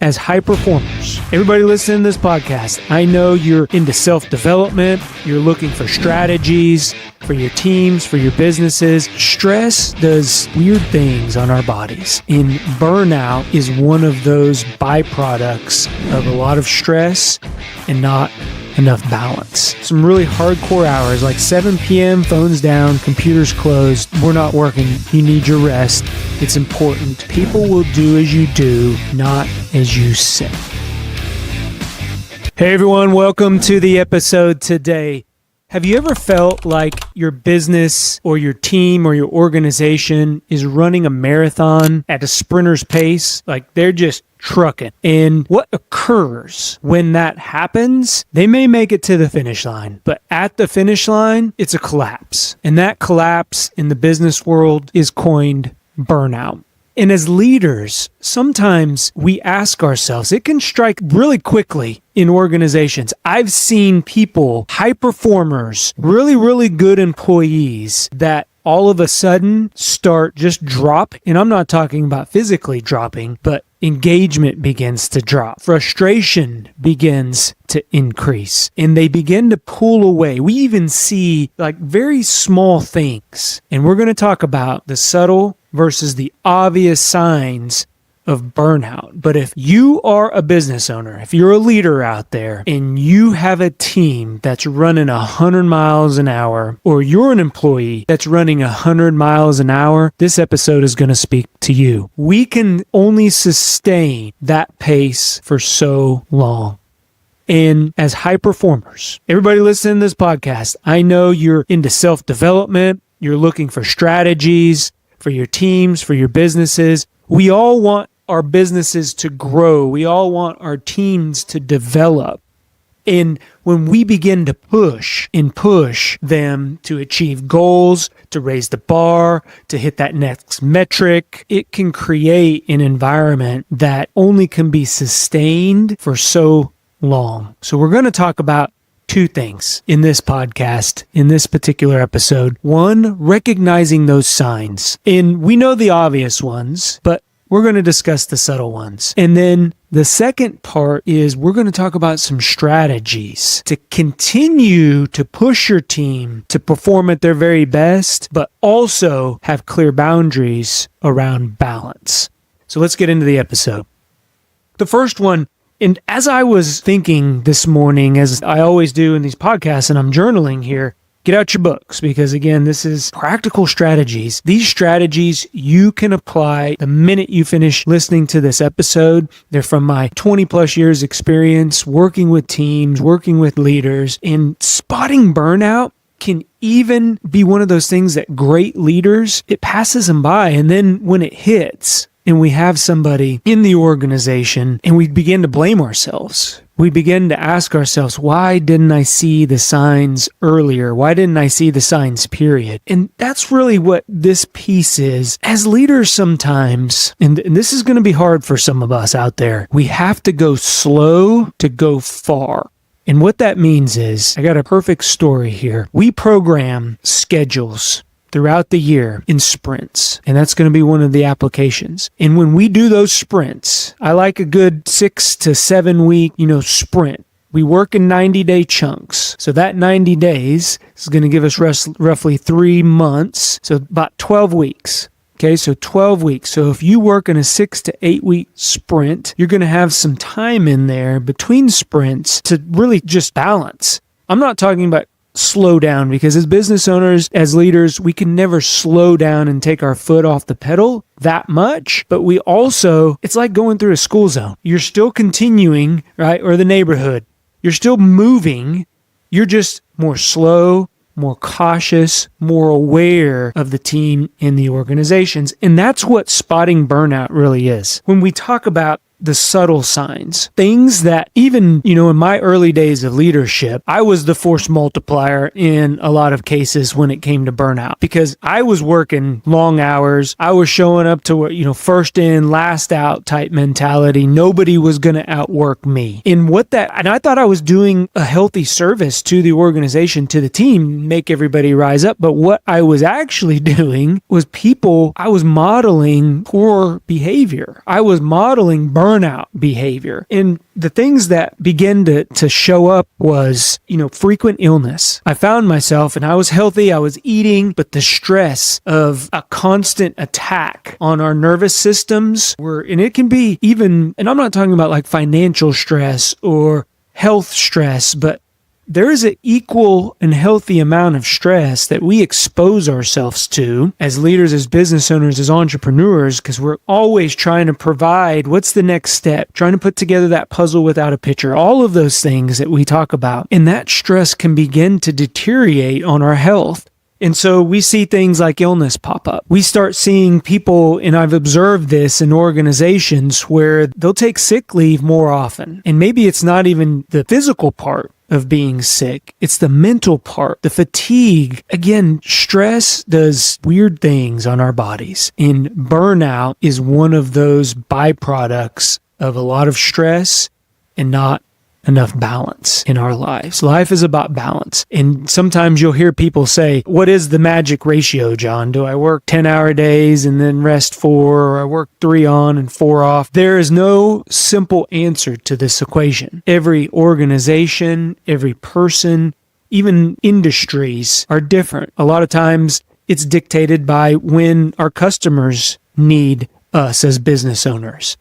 as high performers, everybody listening to this podcast, I know you're into self-development, you're looking for strategies for your teams, for your businesses. Stress does weird things on our bodies, and burnout is one of those byproducts of a lot of stress and not enough balance. Some really hardcore hours, like 7 p.m., phones down, computers closed, we're not working, you need your rest. It's important. People will do as you do, not as you say. Hey everyone, welcome to the episode today. Have you ever felt like your business or your team or your organization is running a marathon at a sprinter's pace? Like they're just trucking. And what occurs when that happens? They may make it to the finish line, but at the finish line, it's a collapse. And that collapse in the business world is coined burnout. And as leaders, sometimes we ask ourselves, it can strike really quickly in organizations. I've seen people, high performers, really good employees that all of a sudden start just drop. And I'm not talking about physically dropping, but engagement begins to drop. Frustration begins to increase and they begin to pull away. We even see like very small things. And we're going to talk about the subtle versus the obvious signs of burnout. But if you are a business owner, if you're a leader out there and you have a team that's running 100 miles an hour, or you're an employee that's running 100 miles an hour, this episode is going to speak to you. We can only sustain that pace for so long. And as high performers, everybody listening to this podcast, I know you're into self-development, you're looking for strategies for your teams, for your businesses. We all want our businesses to grow. We all want our teams to develop. And when we begin to push them to achieve goals, to raise the bar, to hit that next metric, it can create an environment that only can be sustained for so long. So we're going to talk about two things in this podcast, in this particular episode. One, recognizing those signs. And we know the obvious ones, but we're going to discuss the subtle ones. And then the second part is we're going to talk about some strategies to continue to push your team to perform at their very best, but also have clear boundaries around balance. So let's get into the episode. The first one, and as I was thinking this morning, as I always do in these podcasts, and I'm journaling here, get out your books because, again, this is practical strategies. These strategies you can apply the minute you finish listening to this episode. They're from my 20 plus years experience working with teams, working with leaders, and spotting burnout can even be one of those things that great leaders, it passes them by. And then when it hits, and we have somebody in the organization and we begin to blame ourselves. We begin to ask ourselves, why didn't I see the signs earlier? Why didn't I see the signs, period? And that's really what this piece is. As leaders sometimes, and this is going to be hard for some of us out there, we have to go slow to go far. And what that means is, I got a perfect story here. We program schedules throughout the year in sprints. And that's going to be one of the applications. And when we do those sprints, I like a good 6 to 7 week, sprint. We work in 90-day chunks. So that 90 days is going to give us roughly 3 months. So about 12 weeks. Okay, so 12 weeks. So if you work in a 6 to 8 week sprint, you're going to have some time in there between sprints to really just balance. I'm not talking about slow down, because as business owners, as leaders, we can never slow down and take our foot off the pedal that much. But we also, it's like going through a school zone. You're still continuing, right? Or the neighborhood. You're still moving. You're just more slow, more cautious, more aware of the team and the organizations. And that's what spotting burnout really is. When we talk about the subtle signs, things that even, in my early days of leadership, I was the force multiplier in a lot of cases when it came to burnout, because I was working long hours. I was showing up to, first in, last out type mentality. Nobody was going to outwork me. And I thought I was doing a healthy service to the organization, to the team, make everybody rise up. But what I was actually doing was I was modeling poor behavior. I was modeling burnout burnout behavior. And the things that began to show up was, frequent illness. I found myself, and I was healthy, I was eating, but the stress of a constant attack on our nervous systems and it can be even, and I'm not talking about like financial stress or health stress, but there is an equal and healthy amount of stress that we expose ourselves to as leaders, as business owners, as entrepreneurs, because we're always trying to provide what's the next step, trying to put together that puzzle without a picture, all of those things that we talk about. And that stress can begin to deteriorate on our health. And so we see things like illness pop up. We start seeing people, and I've observed this in organizations, where they'll take sick leave more often. And maybe it's not even the physical part of being sick. It's the mental part, the fatigue. Again, stress does weird things on our bodies. And burnout is one of those byproducts of a lot of stress and not enough balance in our lives. Life is about balance. And sometimes you'll hear people say, what is the magic ratio, John? Do I work 10-hour days and then rest 4, or I work 3 on and 4 off? There is no simple answer to this equation. Every organization, every person, even industries are different. A lot of times it's dictated by when our customers need us as business owners.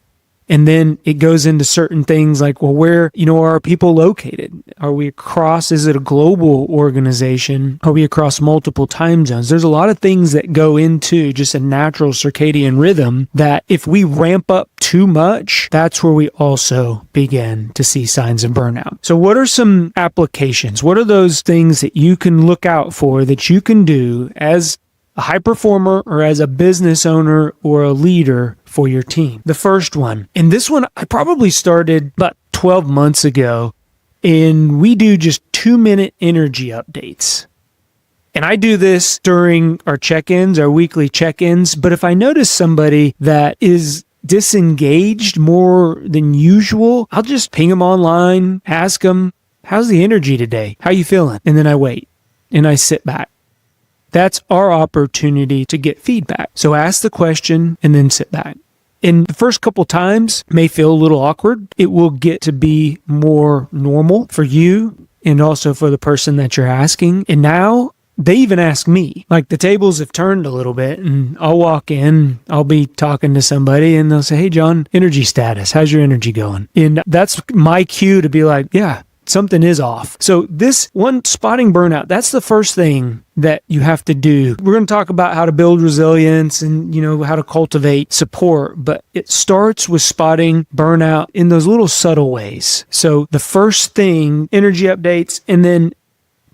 And then it goes into certain things like, well, where, are people located? Are we is it a global organization? Are we across multiple time zones? There's a lot of things that go into just a natural circadian rhythm that if we ramp up too much, that's where we also begin to see signs of burnout. So what are some applications? What are those things that you can look out for, that you can do as a high performer or as a business owner or a leader for your team? The first one, and this one I probably started about 12 months ago, and we do just 2-minute energy updates. And I do this during our check-ins, our weekly check-ins, but if I notice somebody that is disengaged more than usual, I'll just ping them online, ask them, how's the energy today? How you feeling? And then I wait and I sit back. That's our opportunity to get feedback. So ask the question and then sit back. And the first couple times may feel a little awkward. It will get to be more normal for you and also for the person that you're asking. And now they even ask me, like the tables have turned a little bit, and I'll walk in, I'll be talking to somebody and they'll say, hey, John, energy status, how's your energy going? And that's my cue to be like, yeah, something is off. So this one, spotting burnout, that's the first thing that you have to do. We're going to talk about how to build resilience and, how to cultivate support, but it starts with spotting burnout in those little subtle ways. So the first thing, energy updates, and then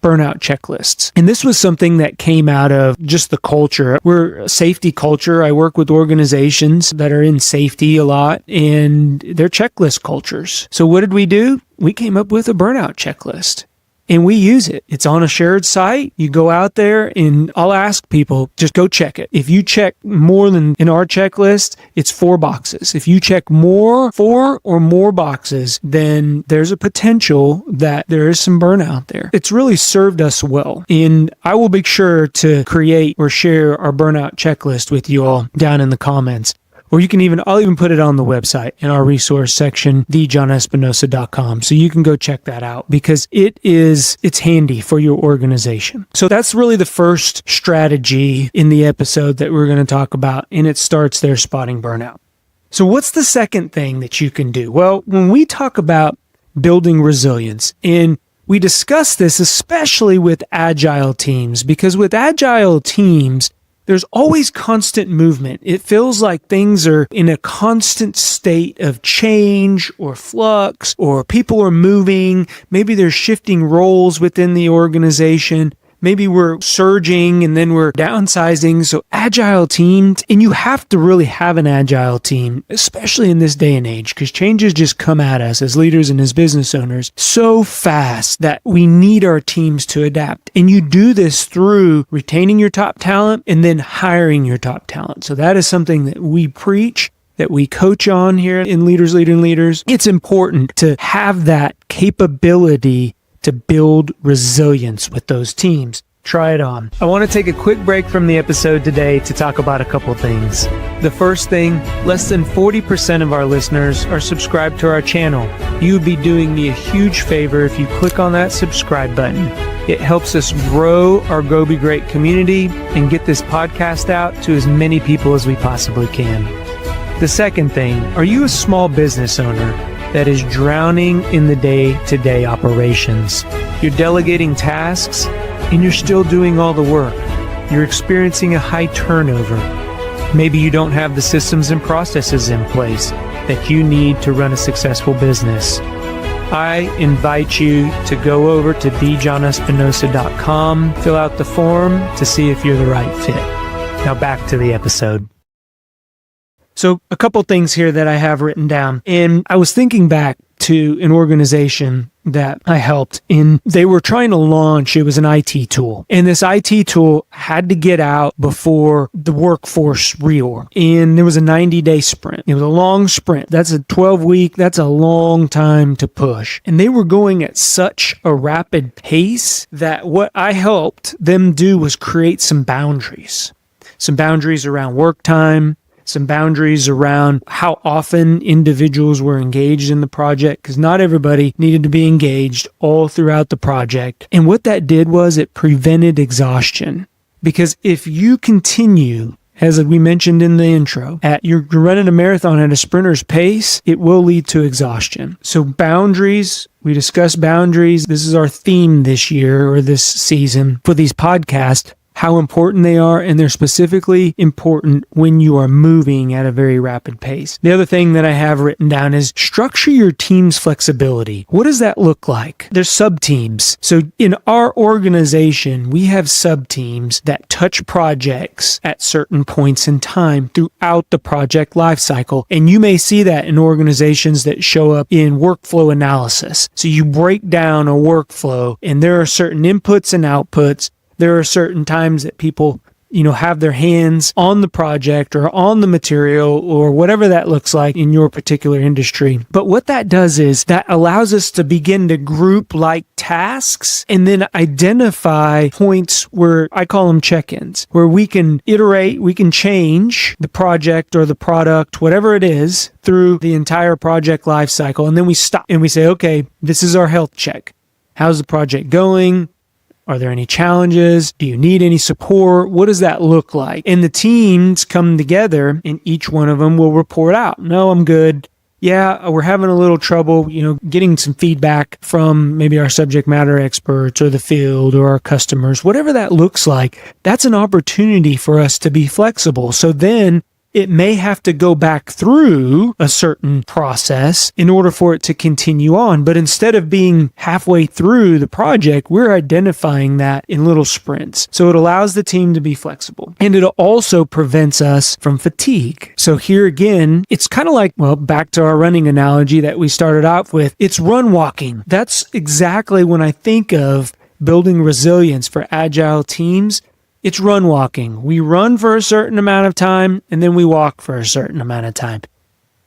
burnout checklists. And this was something that came out of just the culture. We're a safety culture. I work with organizations that are in safety a lot, and they're checklist cultures. So what did we do? We came up with a burnout checklist. And we use it. It's on a shared site. You go out there and I'll ask people, just go check it. If you check more than in our checklist, it's 4 boxes. If you check 4 or more boxes, then there's a potential that there is some burnout there. It's really served us well. And I will be sure to create or share our burnout checklist with you all down in the comments. Or I'll even put it on the website in our resource section, thejohnespinosa.com. So you can go check that out because it's handy for your organization. So that's really the first strategy in the episode that we're going to talk about. And it starts there, spotting burnout. So what's the second thing that you can do? Well, when we talk about building resilience, and we discuss this especially with agile teams, because with agile teams, there's always constant movement. It feels like things are in a constant state of change or flux, or people are moving. Maybe they're shifting roles within the organization. Maybe we're surging and then we're downsizing. So agile teams, and you have to really have an agile team, especially in this day and age, because changes just come at us as leaders and as business owners so fast that we need our teams to adapt. And you do this through retaining your top talent and then hiring your top talent. So that is something that we preach, that we coach on here in Leaders Leading Leaders. It's important to have that capability to build resilience with those teams. Try it on. I want to take a quick break from the episode today to talk about a couple things. The first thing, less than 40% of our listeners are subscribed to our channel. You would be doing me a huge favor if you click on that subscribe button. It helps us grow our Go Be Great community and get this podcast out to as many people as we possibly can. The second thing, are you a small business owner that is drowning in the day-to-day operations? You're delegating tasks and you're still doing all the work. You're experiencing a high turnover. Maybe you don't have the systems and processes in place that you need to run a successful business. I invite you to go over to bjohnespinosa.com, fill out the form to see if you're the right fit. Now back to the episode. So a couple things here that I have written down, and I was thinking back to an organization that I helped in. They were trying to launch, it was an IT tool, and this IT tool had to get out before the workforce reorg, and there was a 90-day sprint. It was a long sprint. That's a 12-week, that's a long time to push. And they were going at such a rapid pace that what I helped them do was create some boundaries around work time, some boundaries around how often individuals were engaged in the project, because not everybody needed to be engaged all throughout the project. And what that did was it prevented exhaustion. Because if you continue, as we mentioned in the intro, you're running a marathon at a sprinter's pace, it will lead to exhaustion. So boundaries, we discussed boundaries. This is our theme this year or this season for these podcasts. How important they are, and they're specifically important when you are moving at a very rapid pace. The other thing that I have written down is structure your team's flexibility. What does that look like? There's sub-teams. So in our organization, we have sub-teams that touch projects at certain points in time throughout the project lifecycle. And you may see that in organizations that show up in workflow analysis. So you break down a workflow, and there are certain inputs and outputs. There are certain times that people, have their hands on the project or on the material or whatever that looks like in your particular industry. But what that does is that allows us to begin to group like tasks and then identify points where I call them check-ins, where we can iterate, we can change the project or the product, whatever it is, through the entire project life cycle. And then we stop and we say, okay, this is our health check. How's the project going? Are there any challenges? Do you need any support? What does that look like? And the teams come together and each one of them will report out. No, I'm good. Yeah, we're having a little trouble, getting some feedback from maybe our subject matter experts or the field or our customers. Whatever that looks like, that's an opportunity for us to be flexible. So then it may have to go back through a certain process in order for it to continue on. But instead of being halfway through the project, we're identifying that in little sprints. So it allows the team to be flexible. And it also prevents us from fatigue. So here again, it's kind of like, back to our running analogy that we started out with, it's run walking. That's exactly when I think of building resilience for agile teams. It's run walking. We run for a certain amount of time, and then we walk for a certain amount of time.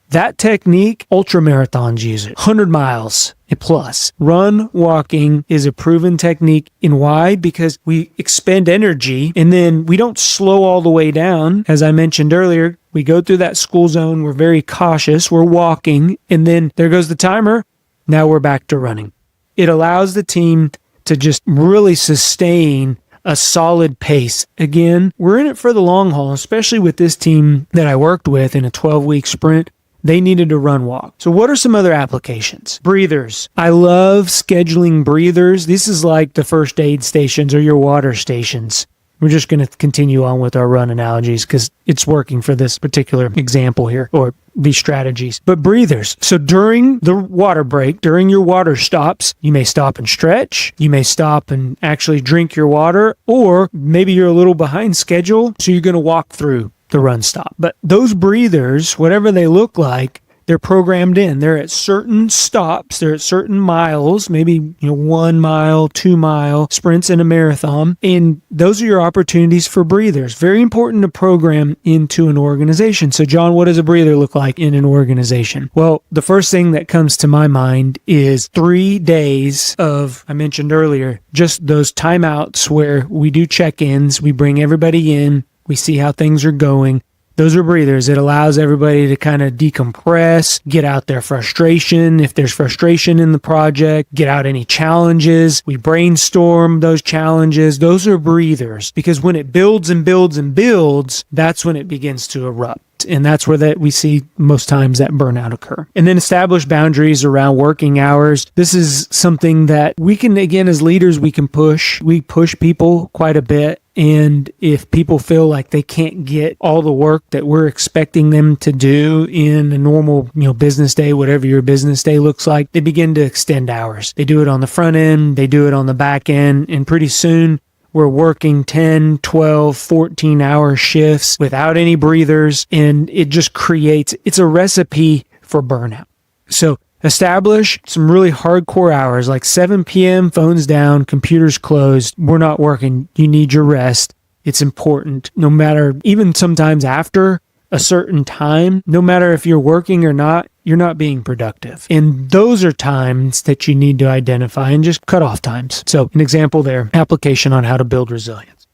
That technique, ultramarathons use it. 100 miles plus. Run walking is a proven technique. And why? Because we expend energy, and then we don't slow all the way down. As I mentioned earlier, we go through that school zone. We're very cautious. We're walking, and then there goes the timer. Now we're back to running. It allows the team to just really sustain a solid pace. Again, we're in it for the long haul, especially with this team that I worked with in a 12-week sprint. They needed to run walk. So what are some other applications? Breathers. I love scheduling breathers. This is like the first aid stations or your water stations. We're just going to continue on with our run analogies because it's working for this particular example here, or these strategies. But breathers. So during the water break, during your water stops, you may stop and stretch. You may stop and actually drink your water, or maybe you're a little behind schedule, so you're going to walk through the run stop. But those breathers, whatever they look like, They're programmed in. They're at certain stops. They're at certain miles, maybe 1 mile, 2 mile sprints in a marathon. And those are your opportunities for breathers. Very important to program into an organization. So John, what does a breather look like in an organization? Well, the first thing that comes to my mind is 3 days of, I mentioned earlier, just those timeouts where we do check-ins. We bring everybody in. We see how things are going. Those are breathers. It allows everybody to kind of decompress, get out their frustration. If there's frustration in the project, get out any challenges. We brainstorm those challenges. Those are breathers, because when it builds and builds and builds, that's when it begins to erupt. And that's where we see most times that burnout occur. And then establish boundaries around working hours. This is something that we can, again, as leaders, we can push. We push people quite a bit. And if people feel like they can't get all the work that we're expecting them to do in a normal, business day, whatever your business day looks like, they begin to extend hours. They do it on the front end, they do it on the back end, and pretty soon we're working 10, 12, 14-hour shifts without any breathers, and it just it's a recipe for burnout. So establish some really hardcore hours, like 7 p.m., phones down, computers closed. We're not working. You need your rest. It's important. No matter, even sometimes after a certain time, no matter if you're working or not, you're not being productive. And those are times that you need to identify and just cut off times. So an example there, application on how to build resilience.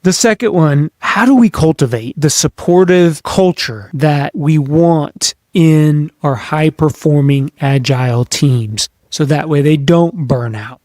The second one, how do we cultivate the supportive culture that we want in our high-performing agile teams so that way they don't burn out?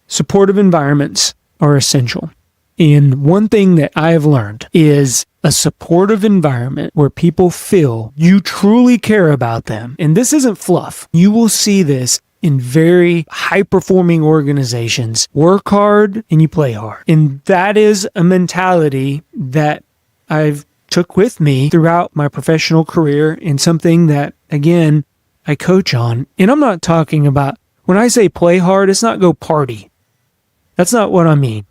Supportive environments are essential. And one thing that I have learned is a supportive environment where people feel you truly care about them. And this isn't fluff. You will see this in very high-performing organizations. Work hard and you play hard. And that is a mentality that I've took with me throughout my professional career, and something that, again, I coach on. And I'm not talking about, when I say play hard, it's not go party. That's not what I mean.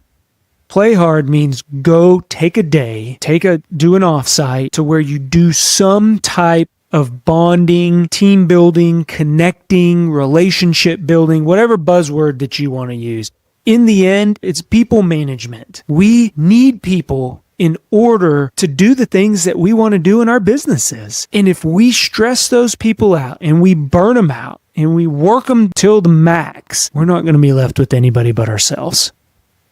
Play hard means go take a day, do an offsite to where you do some type of bonding, team building, connecting, relationship building, whatever buzzword that you want to use. In the end, it's people management. We need people in order to do the things that we want to do in our businesses. And if we stress those people out and we burn them out and we work them till the max, we're not going to be left with anybody but ourselves.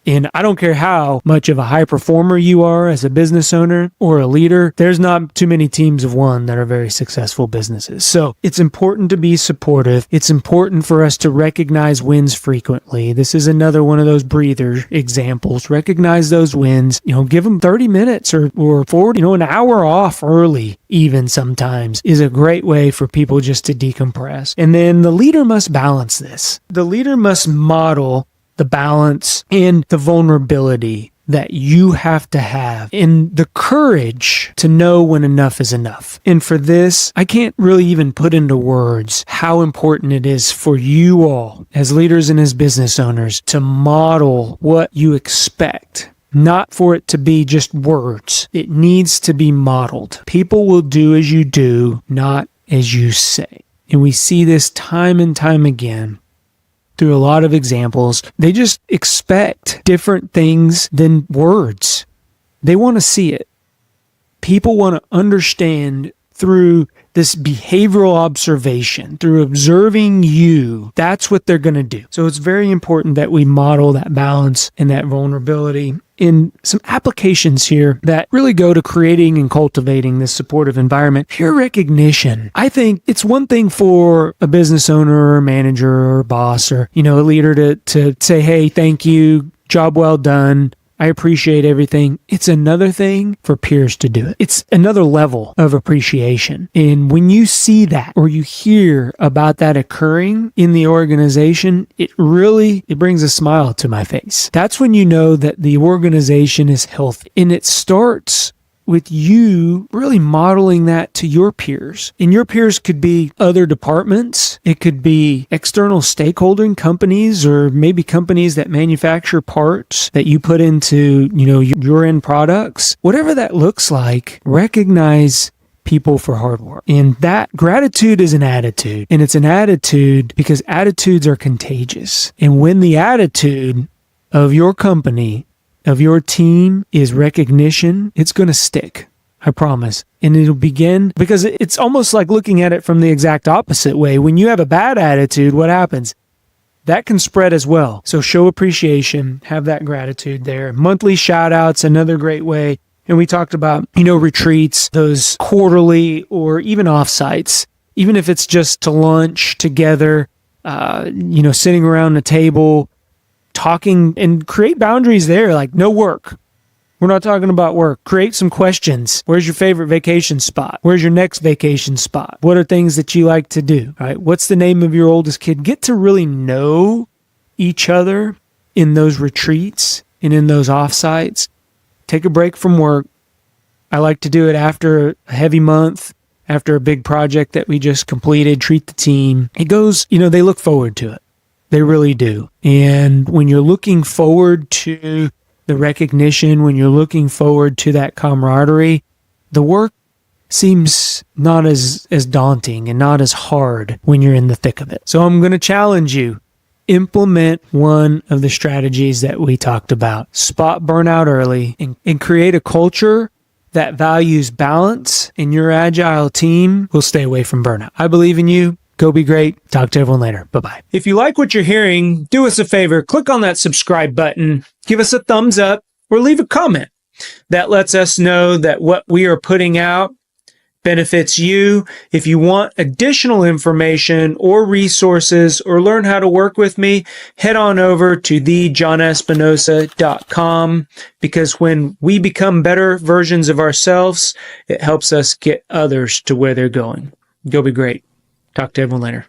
And I don't care how much of a high performer you are as a business owner or a leader, there's not too many teams of one that are very successful businesses. So it's important to be supportive. It's important for us to recognize wins frequently. This is another one of those breather examples. Recognize those wins. Give them 30 minutes or 40, an hour off early even sometimes is a great way for people just to decompress. And then the leader must balance this. The leader must model the balance and the vulnerability that you have to have, and the courage to know when enough is enough. And for this, I can't really even put into words how important it is for you all as leaders and as business owners to model what you expect. Not for it to be just words. It needs to be modeled. People will do as you do, not as you say. And we see this time and time again through a lot of examples. They just expect different things than words. They want to see it. People want to understand through this behavioral observation, through observing you. That's what they're going to do. So it's very important that we model that balance and that vulnerability. In some applications here that really go to creating and cultivating this supportive environment. Peer recognition. I think it's one thing for a business owner or manager or boss or, a leader to say, hey, thank you, job well done, I appreciate everything. It's another thing for peers to do it. It's another level of appreciation. And when you see that or you hear about that occurring in the organization, it brings a smile to my face. That's when you know that the organization is healthy. And it starts with you really modeling that to your peers. And your peers could be other departments. It could be external stakeholder companies, or maybe companies that manufacture parts that you put into, your end products. Whatever that looks like, recognize people for hard work. And that gratitude is an attitude. And it's an attitude because attitudes are contagious. And when the attitude of your company, of your team is recognition, it's going to stick. I promise. And it'll begin because it's almost like looking at it from the exact opposite way. When you have a bad attitude, what happens? That can spread as well. So show appreciation, have that gratitude there. Monthly shout outs, another great way. And we talked about, retreats, those quarterly or even offsites, even if it's just to lunch together, sitting around the table, talking, and create boundaries there, like no work. We're not talking about work. Create some questions. Where's your favorite vacation spot? Where's your next vacation spot? What are things that you like to do? Right? What's the name of your oldest kid? Get to really know each other in those retreats and in those offsites. Take a break from work. I like to do it after a heavy month, after a big project that we just completed, treat the team. It goes, they look forward to it. They really do. And when you're looking forward to the recognition, when you're looking forward to that camaraderie, the work seems not as daunting and not as hard when you're in the thick of it. So I'm going to challenge you. Implement one of the strategies that we talked about. Spot burnout early and create a culture that values balance, and your agile team will stay away from burnout. I believe in you. Go be great. Talk to everyone later. Bye-bye. If you like what you're hearing, do us a favor. Click on that subscribe button. Give us a thumbs up or leave a comment. That lets us know that what we are putting out benefits you. If you want additional information or resources or learn how to work with me, head on over to thejohnespinosa.com, because when we become better versions of ourselves, it helps us get others to where they're going. Go be great. Talk to everyone later.